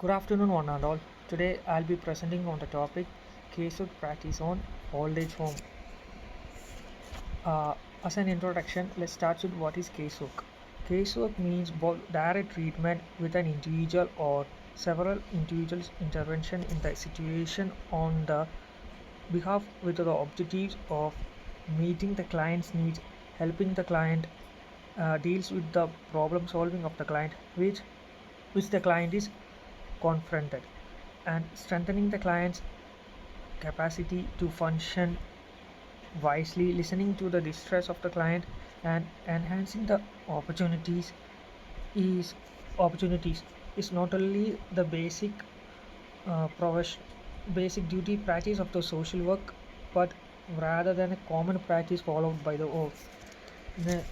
Good afternoon, one and all. Today I'll be presenting on the topic casework practice on old age home. As an introduction, let's start with what is casework. Casework means both direct treatment with an individual or several individuals' intervention in the situation on the behalf with the objectives of meeting the client's needs, helping the client deals with the problem solving of the client, which the client is confronted, and strengthening the client's capacity to function wisely, listening to the distress of the client, and enhancing the is opportunities is not only the profession basic duty practice of the social work, but rather than a common practice followed by the all. The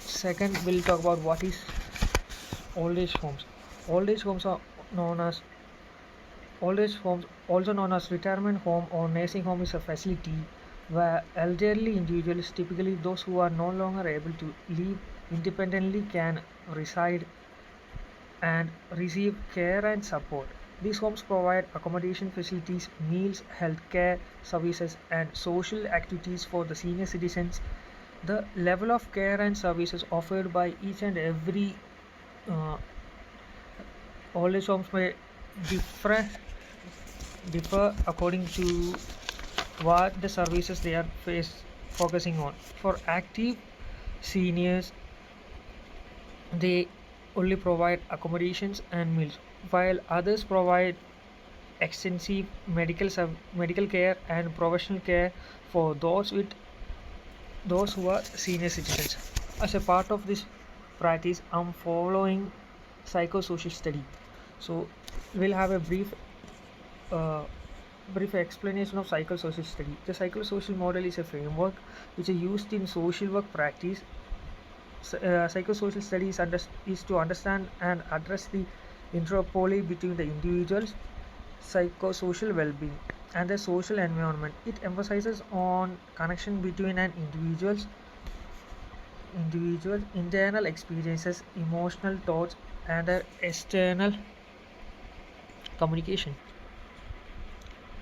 second, we'll talk about what is old age homes. Old age homes are known as Old age homes, also known as retirement home or nursing home, is a facility where elderly individuals, typically those who are no longer able to live independently, can reside and receive care and support. These homes provide accommodation facilities, meals, healthcare services, and social activities for the senior citizens. The level of care and services offered by each and every uh, old age homes may differ differ according to what the services they are focusing on. For active seniors, they only provide accommodations and meals, while others provide extensive medical care and professional care for those who are senior citizens. As a part of this practice, I'm following psychosocial study. So we'll have a uh, brief explanation of psychosocial study. The psychosocial model is a framework which is used in social work practice. Psychosocial study is to understand and address the interplay between the individual's psychosocial well-being and the social environment. It emphasizes on connection between an individual's internal experiences, emotional thoughts, and their external communication.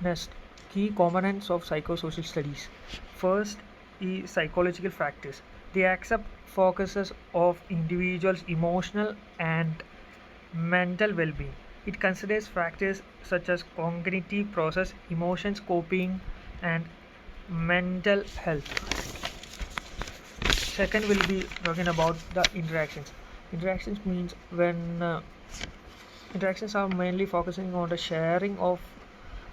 Next, key components of psychosocial studies. First is psychological factors. The accept focuses of individuals' emotional and mental well-being. It considers factors such as cognitive process, emotions, coping, and mental health. Second, will be talking about the interactions. Interactions means when interactions are mainly focusing on the sharing of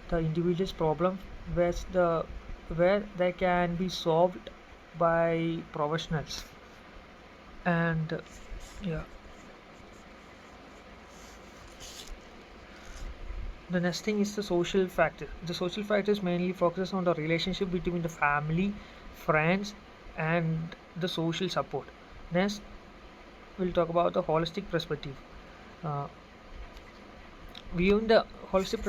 the individual's problem, where they can be solved by professionals. And yeah, the next thing is the social factor. The social factors mainly focuses on the relationship between the family, friends, and the social support. Next, we'll talk about the holistic perspective. uh, Viewing the holistic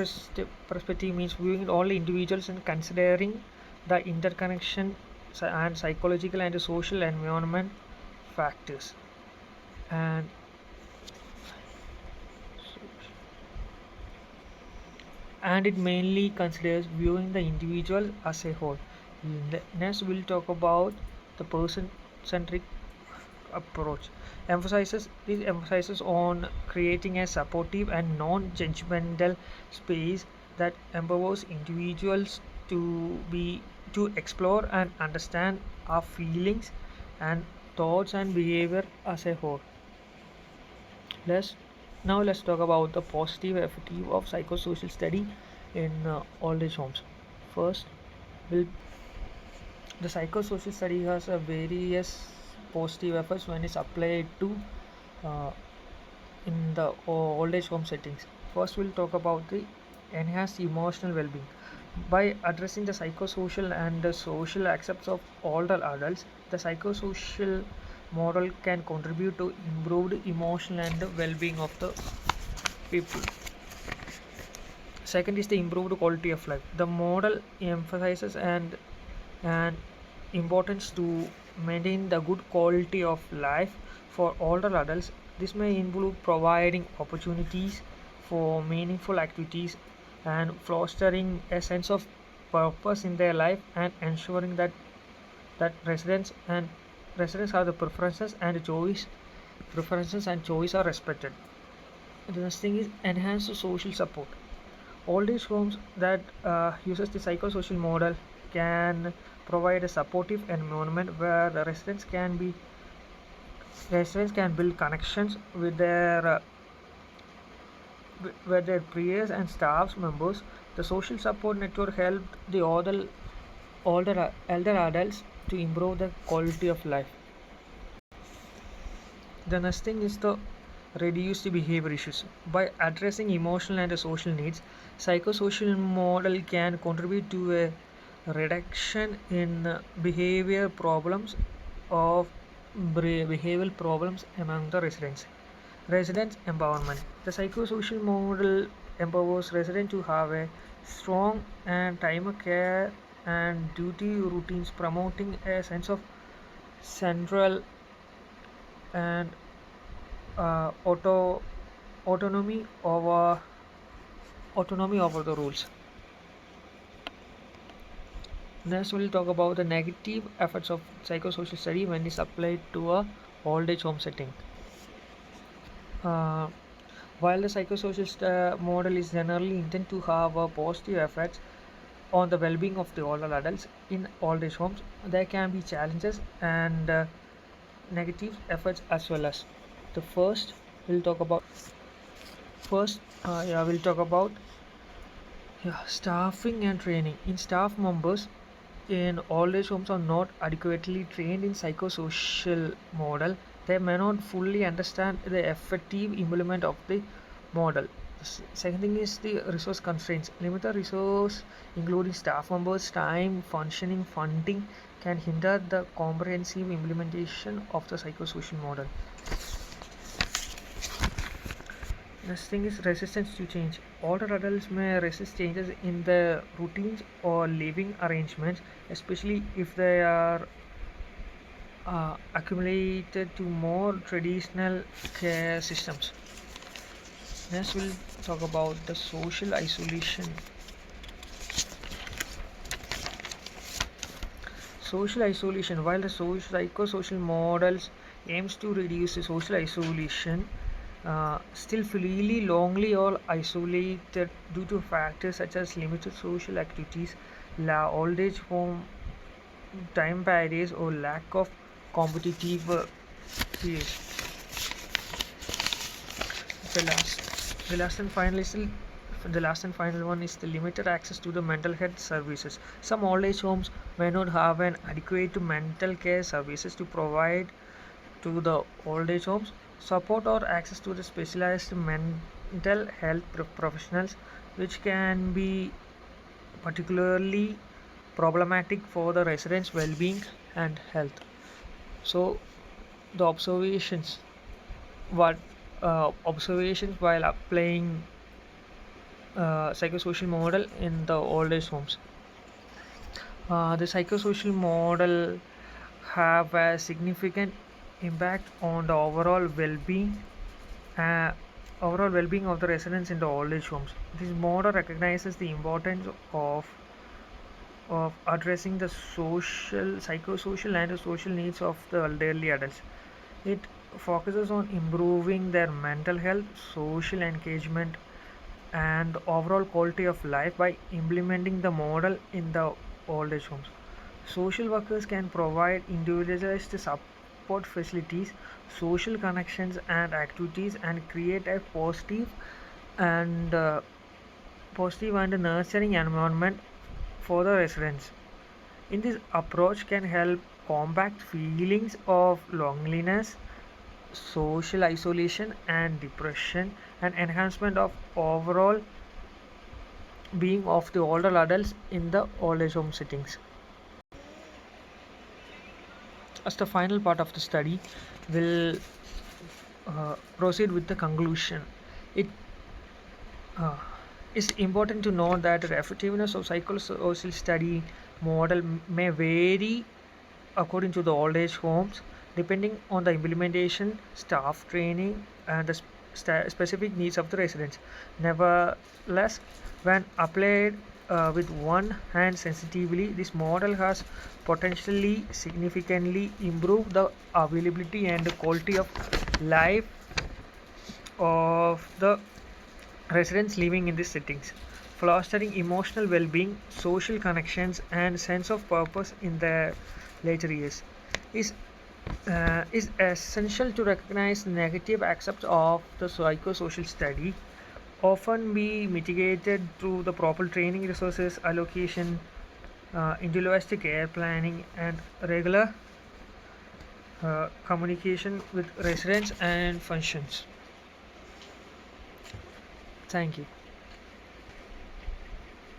perspective means viewing all individuals and considering the interconnection and psychological and social environment factors. And it mainly considers viewing the individual as a whole. Next, we'll talk about the person-centric approach. Emphasizes on creating a supportive and non-judgmental space that empowers individuals to explore and understand our feelings and thoughts and behavior as a whole. Let's now let's talk about the positive effective of psychosocial study in old age homes. First, will the psychosocial study has a various positive efforts when it's applied to uh, in the old age home settings. First, we'll talk about the enhanced emotional well-being. By addressing the psychosocial and the social aspects of older adults, the psychosocial model can contribute to improved emotional and well-being of the people. Second is the improved quality of life. The model emphasizes and importance to maintain the good quality of life for older adults. This may include providing opportunities for meaningful activities and fostering a sense of purpose in their life and ensuring that residents have the preferences and choice are respected. The next thing is enhanced social support. Old age homes that uses the psychosocial model can provide a supportive environment where the residents can build connections with their peers and staff members. The social support network helped the elder adults to improve the quality of life. The next thing is the reduce the behavior issues. By addressing emotional and social needs, psychosocial model can contribute to a reduction in of behavioral problems among the residents. Residents empowerment. The psychosocial model empowers residents to have a strong and time care and duty routines, promoting a sense of central and auto autonomy over the rules. Next, we'll talk about the negative effects of psychosocial study when it's applied to a old age home setting. Uh, while the model is generally intended to have a positive effects on the well-being of the older adults in old age homes, there can be challenges and negative effects as well. As the first we'll talk about we'll talk about staffing and training. In staff members in old age homes are not adequately trained in psychosocial model, they may not fully understand the effective implement of the model. Second thing is the resource constraints. Limited resource, including staff members, time, functioning, funding, can hinder the comprehensive implementation of the psychosocial model. Next thing is resistance to change. Older adults may resist changes in their routines or living arrangements, especially if they are accumulated to more traditional care systems. Next, we'll talk about the social isolation. Social isolation. While the psychosocial models aims to reduce the social isolation, still freely lonely or isolated due to factors such as limited social activities, old age home time barriers, or lack of competitive peers. The last and final one is the limited access to the mental health services. Some old age homes may not have an adequate mental care services to provide to the old age homes. Support or access to the specialized mental health professionals, which can be particularly problematic for the residents' well-being and health. So, the observations while applying psychosocial model in the old age homes. The psychosocial model have a significant impact on the uh, overall well-being of the residents in the old age homes. This model recognizes the importance of addressing the psychosocial and social needs of the elderly adults. It focuses on improving their mental health, social engagement, and overall quality of life by implementing the model in the old age homes. Social workers can provide individualized support facilities, social connections, and activities, and create a and positive and nurturing environment for the residents. In this approach can help combat feelings of loneliness, social isolation, and depression, and enhancement of overall being of the older adults in the old age home settings. As the final part of the study, we'll proceed with the conclusion. It is important to note that the effectiveness of psychosocial study model may vary according to the old age homes, depending on the implementation, staff training, and the specific needs of the residents. Nevertheless, when applied with one hand sensitively, this model has potentially significantly improved the availability and quality of life of the residents living in these settings, fostering emotional well-being, social connections, and sense of purpose in their later years. Is is essential to recognize negative aspects of the psychosocial study, often be mitigated through the proper training, resources allocation, individualistic care planning, and regular communication with residents and functions. Thank you.